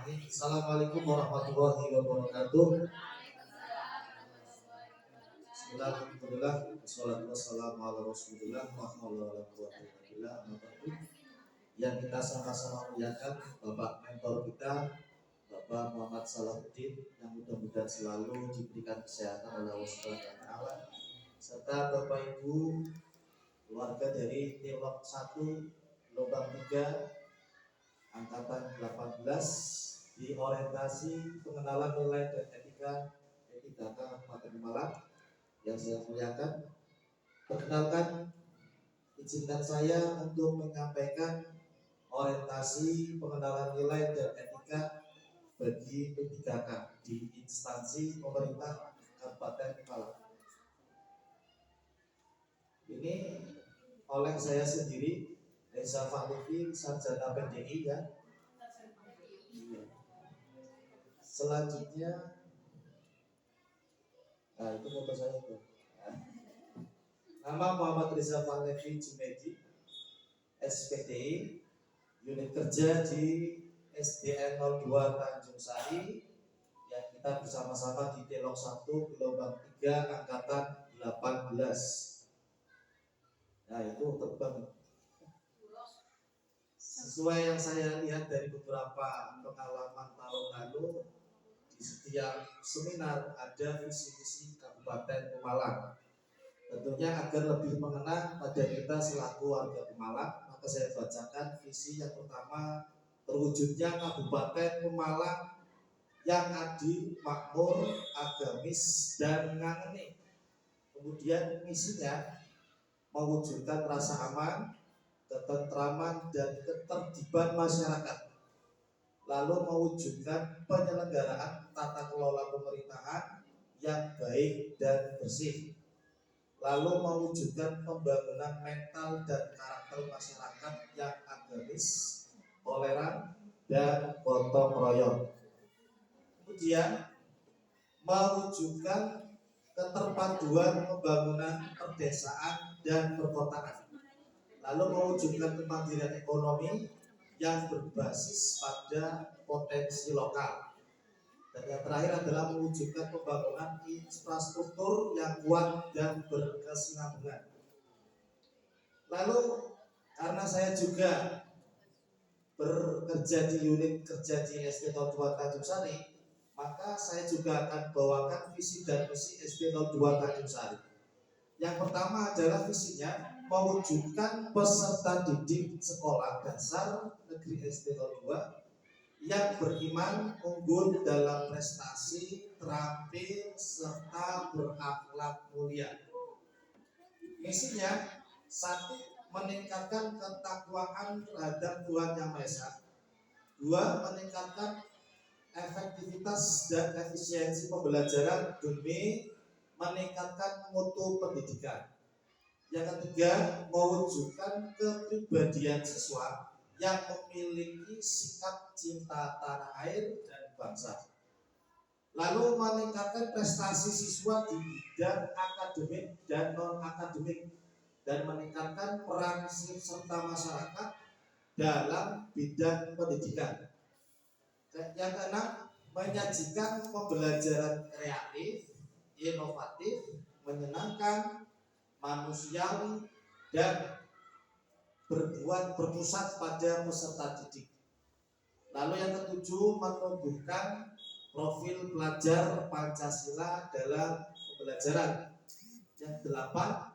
Bismillahirrahmanirrahim. Assalamualaikum warahmatullahi wabarakatuh. Bismillahirrahmanirrahim. Wassalatu wassalamu ala Rasulillah wa ala alihi. Yang kita sama-sama muliakan Bapak mentor kita, Bapak Muhammad Salahuddin, yang mudah-mudahan selalu diberikan kesehatan oleh Allah Subhanahu wa taala, serta Bapak Ibu keluarga dari Tilok 1 Lubang 3 angkatan 18 di orientasi pengenalan nilai dan etika Kabupaten Malang yang saya muliakan. Perkenalkan, izinkan saya untuk menyampaikan orientasi pengenalan nilai dan etika bagi P3K di instansi pemerintah Kabupaten Malang. Ini oleh saya sendiri, Reza Fahlevi, sarjana PDI ya. Selanjutnya, itu foto saya itu. Nama Muhammad Reza Fahlevi Junaidi, SPDI, unit kerja di SDN 02 Tanjung Sari, yang kita bersama-sama di Telok 1 Gelombang 3 angkatan 18. Nah itu terbang. Sesuai yang saya lihat dari beberapa pengalaman tahun lalu, di setiap seminar ada visi-visi Kabupaten Pemalang. Tentunya agar lebih mengenal pada kita selaku warga Pemalang, maka saya bacakan visi yang pertama: terwujudnya Kabupaten Pemalang yang adil, makmur, agamis, dan ngangeni. Kemudian misinya mewujudkan rasa aman, ketentraman, dan ketertiban masyarakat, lalu mewujudkan penyelenggaraan tata kelola pemerintahan yang baik dan bersih, lalu mewujudkan pembangunan mental dan karakter masyarakat yang agamis, toleran, dan gotong royong. Kemudian mewujudkan keterpaduan pembangunan perdesaan dan perkotaan, lalu mewujudkan kemandirian ekonomi yang berbasis pada potensi lokal, dan yang terakhir adalah mewujudkan pembangunan infrastruktur yang kuat dan berkesinambungan. Lalu karena saya juga bekerja di unit kerja di SD 02 Tanjung Sari, maka saya juga akan bawakan visi dan misi SD 02 Tanjung Sari. Yang pertama adalah visinya mewujudkan peserta didik sekolah dasar negeri SD 02 yang beriman, unggul dalam prestasi, terampil, serta berakhlak mulia. Misinya satu, meningkatkan ketakwaan terhadap Tuhan Yang Maha Esa. Dua, meningkatkan efektivitas dan efisiensi pembelajaran demi meningkatkan mutu pendidikan. Yang ketiga, mewujudkan kepribadian siswa yang memiliki sikap cinta tanah air dan bangsa. Lalu meningkatkan prestasi siswa di bidang akademik dan non-akademik, dan meningkatkan peran serta masyarakat dalam bidang pendidikan. Yang keenam, menyajikan pembelajaran kreatif, inovatif, menyenangkan, manusiawi, dan berpusat pada peserta didik. Lalu yang ketujuh, menumbuhkan profil pelajar Pancasila dalam pembelajaran. Yang delapan,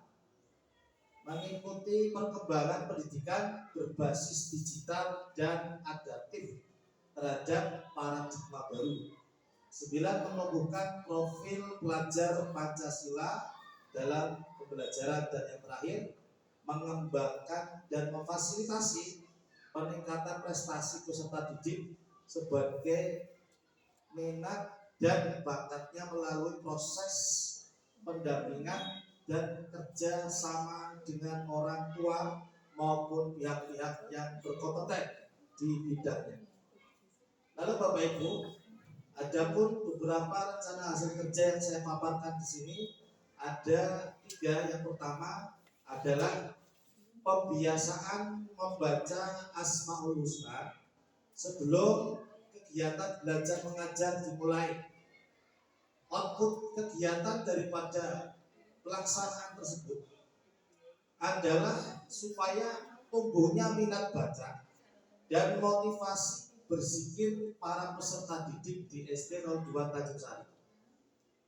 mengikuti perkembangan pendidikan berbasis digital dan adaptif terhadap paradigma baru. 9, menumbuhkan profil pelajar Pancasila dalam pembelajaran. Dan yang terakhir, mengembangkan dan memfasilitasi peningkatan prestasi peserta didik sebagai minat dan bakatnya melalui proses pendampingan dan kerja sama dengan orang tua maupun pihak-pihak yang berkompeten di bidangnya. Lalu Bapak Ibu, adapun beberapa rencana hasil kerja yang saya paparkan di sini ada 3. Yang pertama adalah pembiasaan membaca Asmaul Husna sebelum kegiatan belajar mengajar dimulai. Output kegiatan daripada pelaksanaan tersebut adalah supaya tumbuhnya minat baca dan motivasi berzikir para peserta didik di SD 02 Tanjung Sari.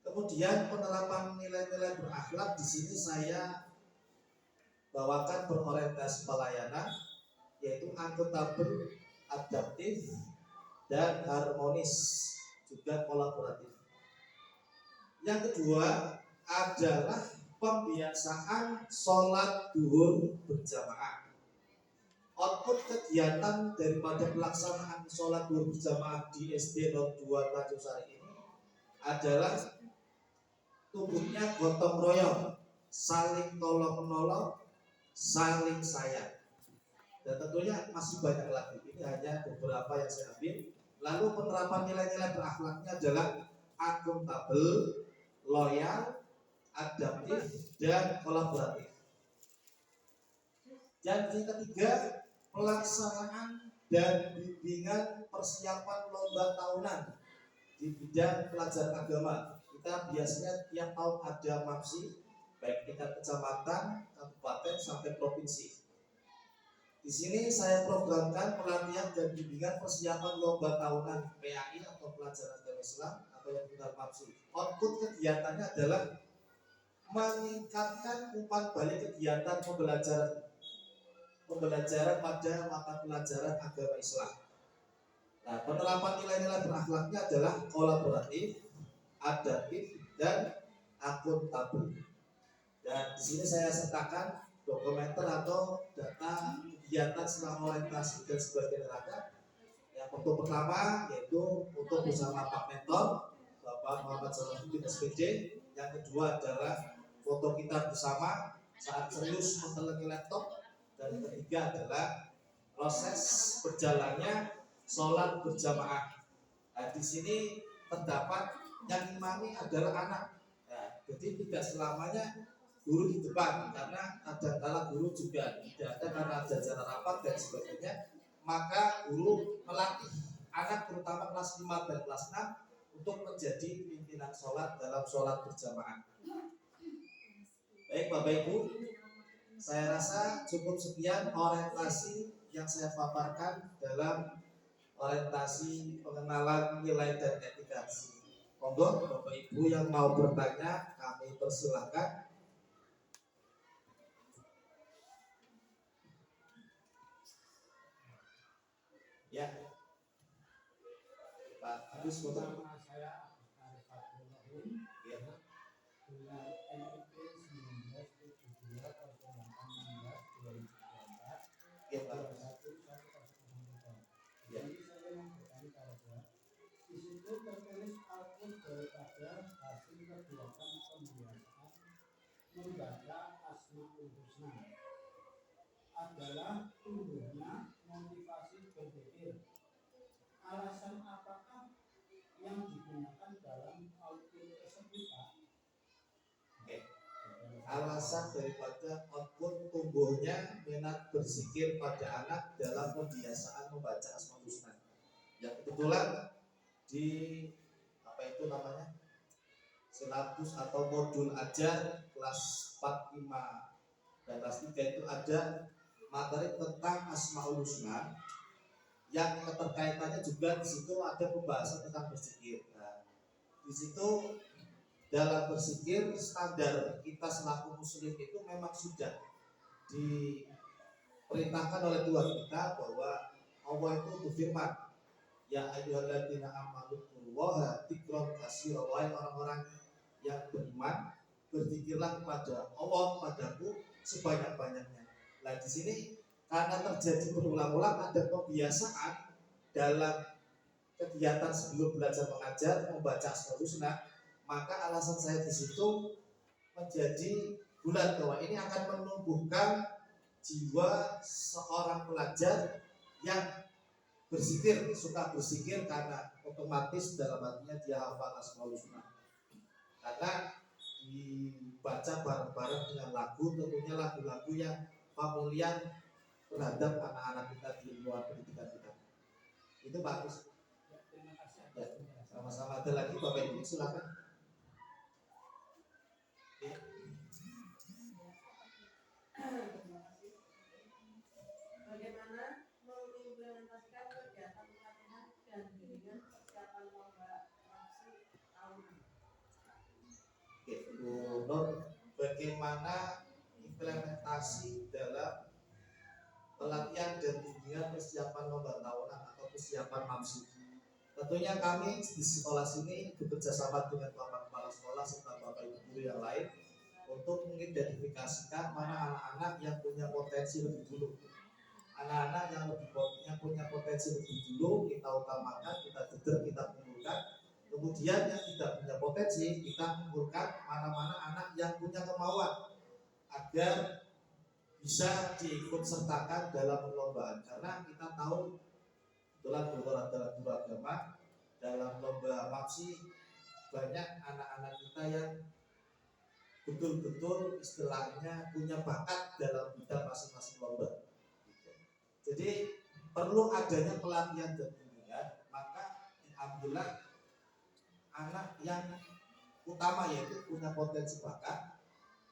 Kemudian penerapan nilai-nilai berakhlak di sini saya bawakan berorientasi pelayanan, yaitu akuntabel, adaptif, dan harmonis, juga kolaboratif. Yang kedua adalah pembiasaan sholat duhur berjamaah. Output kegiatan daripada pelaksanaan sholat duhur berjamaah di SD 02 Tanjung Sari ini adalah tumbuhnya gotong royong, saling tolong menolong, saling sayang. Dan tentunya masih banyak lagi. Ini hanya beberapa yang saya ambil. Lalu penerapan nilai-nilai berakhlaknya adalah akuntabel, loyal, adaptif, dan kolaboratif. Dan yang ketiga, pelaksanaan dan bimbingan persiapan lomba tahunan di bidang pelajaran agama. Kita biasanya tiap tahun ada MAPSI, baik tingkat kecamatan, kabupaten, sampai provinsi. Di sini saya programkan pelatihan dan bimbingan persiapan lomba tahunan PAI atau pelajaran agama Islam atau yang benar MAPSI. Output kegiatannya adalah meningkatkan umpan balik kegiatan pembelajaran pada mata pelajaran agama Islam. Nah, penerapan nilai-nilai berakhlaknya adalah kolaboratif, adaptif, dan akuntabel. Dan di sini saya sertakan dokumenter atau data kegiatan selama orientasi dan sebagai neraka. Yang untuk pertama yaitu untuk bersama Pak Mentor Bapak Muhammad Salahuddin SPD. Yang kedua adalah foto kita bersama saat serius mentelengi laptop. Dan yang ketiga adalah proses berjalannya sholat berjamaah. Nah, di sini terdapat yang imami adalah anak. Nah, jadi tidak selamanya guru di depan, karena kadang-kala guru juga tidak ada karena ada jalan rapat dan sebagainya. Maka guru melatih anak terutama kelas 5 dan kelas 6 untuk menjadi pimpinan sholat dalam sholat berjamaah. Baik Bapak Ibu, saya rasa cukup sekian orientasi yang saya paparkan dalam orientasi pengenalan nilai dan etika. Monggo Bapak Ibu yang mau bertanya kami persilahkan. Ya, Pak Agus Foto. Saya Arif Abdul Ya. dengan NIP 1972 2024. Ya, Pak. Jadi saya memberikan pada di situ tertulis output daripada hasil kegiatan pembiasaan membaca Asmaul Husna adalah tumbuhnya motivasi berpikir. Alasan apakah yang digunakan dalam output tersebut, Pak? Oke. Alasan daripada output tumbuhnya minat berzikir pada anak dalam pembiasaan membaca Asmaul Husna. Yang kebetulan di apa itu namanya silabus atau modul ajar kelas 4, 5 dan kelas 3 itu ada materi tentang Asmaul Husna yang keterkaitannya juga di situ ada pembahasan tentang berzikir. Nah, di situ dalam berzikir standar kita selaku muslim itu memang sudah diperintahkan oleh Tuhan kita bahwa Allah itu berfirman, ya ayyuhalladzina amanu waha dzikran katsira, wahai orang-orang yang beriman, berzikirlah kepada Allah padaku sebanyak-banyaknya. Nah, di sini karena terjadi berulang-ulang ada kebiasaan dalam kegiatan sebelum belajar mengajar membaca Asmaul Husna, maka alasan saya di situ menjadi bulat bahwa ini akan menumbuhkan jiwa seorang pelajar yang berzikir, suka berzikir karena otomatis dalam hatinya dia hafal Asmaul Husna. Karena dibaca bareng-bareng dengan lagu, tentunya lagu-lagu yang familiar terhadap anak-anak kita di luar pendidikan kita. Itu bagus. Ada lagi Bapak Ibu, silakan. Ya. Bagaimana mengimplementasikan kegiatan pelatihan dan bimbingan persiapan lomba praksi tahunan? Oke, Bu Nur, bagaimana implementasi dalam pelatihan dan bimbingan persiapan lomba tahunan atau persiapan MAPSU? Tentunya kami di sekolah sini bekerja sama dengan Bapak Kepala Sekolah serta Bapak Ibu guru yang lain untuk mengidentifikasikan mana anak-anak yang punya potensi lebih dulu. Anak-anak yang punya potensi lebih dulu kita utamakan, kita geder, kita kumpulkan. Kemudian yang tidak punya potensi kita kumpulkan mana-mana anak yang punya kemauan agar bisa diikut sertakan dalam perlombaan. Karena kita tahu kebetulan dalam guru agama dalam lomba MAPSI banyak anak-anak kita yang betul-betul istilahnya punya bakat dalam bidang masing-masing lomba. Jadi perlu adanya pelatihan dan bimbingan, maka alhamdulillah anak yang utama yaitu punya potensi bakat,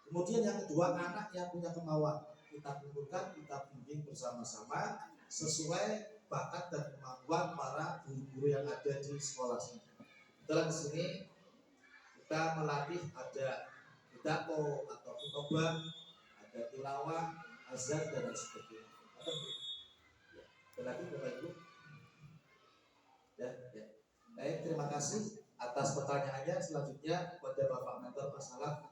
kemudian yang kedua anak yang punya kemauan, kita kumpulkan, kita bimbing bersama-sama sesuai bakat dan kemampuan para guru-guru yang ada di sekolah sini. Dalam sini kita melatih ada pidato atau khutbah, ada tilawah, azan dan lain sebagainya. Ada lagi Bapak Ibu? Ya. Baik, terima kasih atas pertanyaannya. Selanjutnya kepada Bapak Mentor Masalah,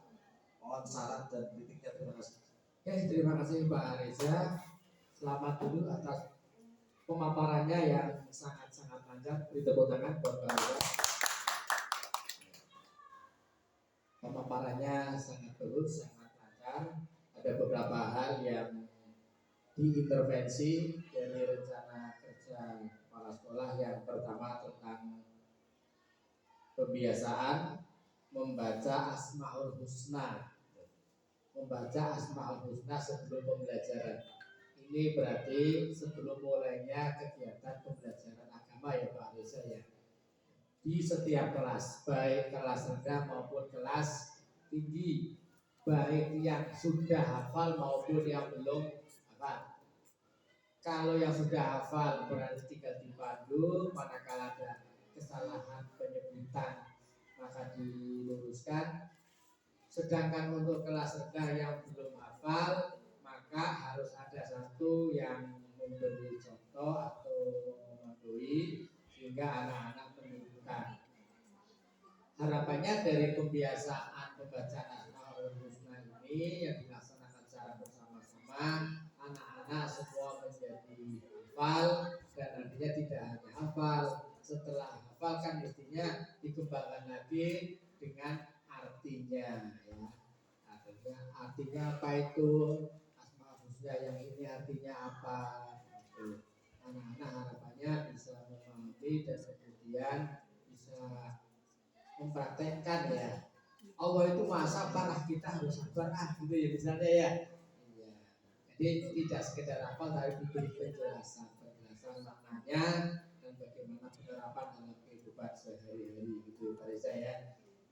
mohon saran dan kritiknya. Terima kasih. Oke, terima kasih Pak Reza. Selamat dulu atas pemaparannya yang sangat-sangat lancar. Beri tepuk tangan buat Pak Reza. Pemaparannya sangat bagus, sangat lancar. Ada beberapa hal yang diintervensi dari rencana kerja kepala sekolah. Yang pertama tentang pembiasaan membaca Asmaul Husna. Membaca Asmaul Husna sebelum pembelajaran. Ini berarti sebelum mulainya kegiatan pembelajaran agama ya Pak Reza ya. Di setiap kelas, baik kelas rendah maupun kelas tinggi, baik yang sudah hafal maupun yang belum hafal. Kalau yang sudah hafal berarti tinggal dipandu, manakala ada kesalahan penyebutan maka diluruskan. Sedangkan untuk kelas rendah yang belum hafal maka harus ada satu yang memberi contoh atau memandui sehingga anak-anak menunjukkan. Harapannya dari pembiasaan pembacaan Asmaul Husna ini yang dilaksanakan secara bersama-sama, anak-anak semua menjadi hafal dan nantinya tidak hanya hafal. Setelah hafal kan mestinya dikembangkan lagi dengan artinya ya. Artinya apa itu Asmaul Husna yang ini artinya apa gitu. Anak-anak harapannya bisa memahami dan kemudian bisa mempraktekkan ya. Allah itu maha sabar, kita harus sabar gitu ya misalnya ya. Iya. Jadi tidak sekedar hafal tapi diberi penjelasan maknanya dan bagaimana penerapan dalam kehidupan sehari-hari gitu Pak Reza ya.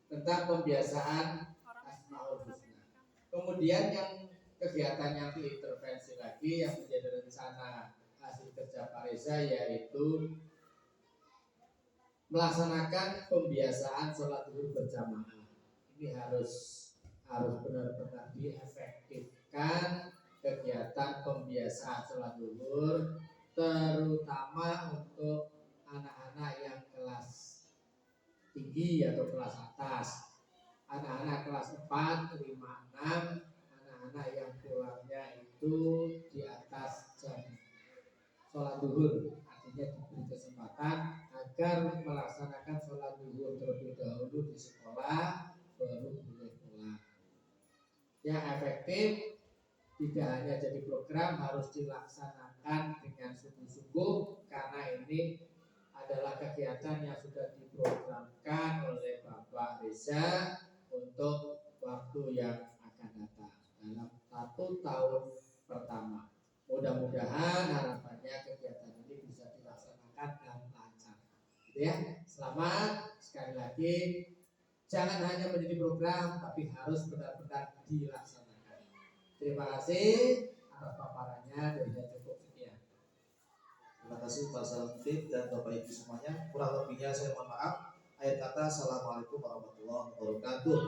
Tentang pembiasaan Asmaul Husna. Kemudian yang kegiatan yang diintervensi lagi yang menjadi rencana hasil kerja Pak Reza yaitu melaksanakan pembiasaan sholat zuhur berjamaah. Ini harus benar-benar diefektifkan kegiatan pembiasaan sholat zuhur, terutama untuk anak-anak yang kelas tinggi atau kelas atas. Anak-anak kelas 4, 5, 6, anak-anak yang pulangnya itu di atas jam sholat zuhur, artinya diberi kesempatan agar melaksanakan sholat zuhur terlebih dahulu di sekolah baru boleh pulang. Yang efektif tidak hanya jadi program, harus dilaksanakan dengan sungguh-sungguh karena ini adalah kegiatan yang sudah diprogramkan oleh Bapak Reza untuk waktu yang akan datang dalam 1 tahun pertama. Mudah-mudahan harapannya kegiatan ini bisa dilaksanakan dengan lancar, gitu ya. selamat sekali lagi. Jangan hanya menjadi program, tapi harus benar-benar dilaksanakan. Terima kasih atas paparannya, dari saya cukup sekian. Terima kasih Pak Saltif dan Bapak Ibu semuanya. Kurang lebihnya saya mohon maaf. Akhir kata, assalamualaikum warahmatullahi wabarakatuh.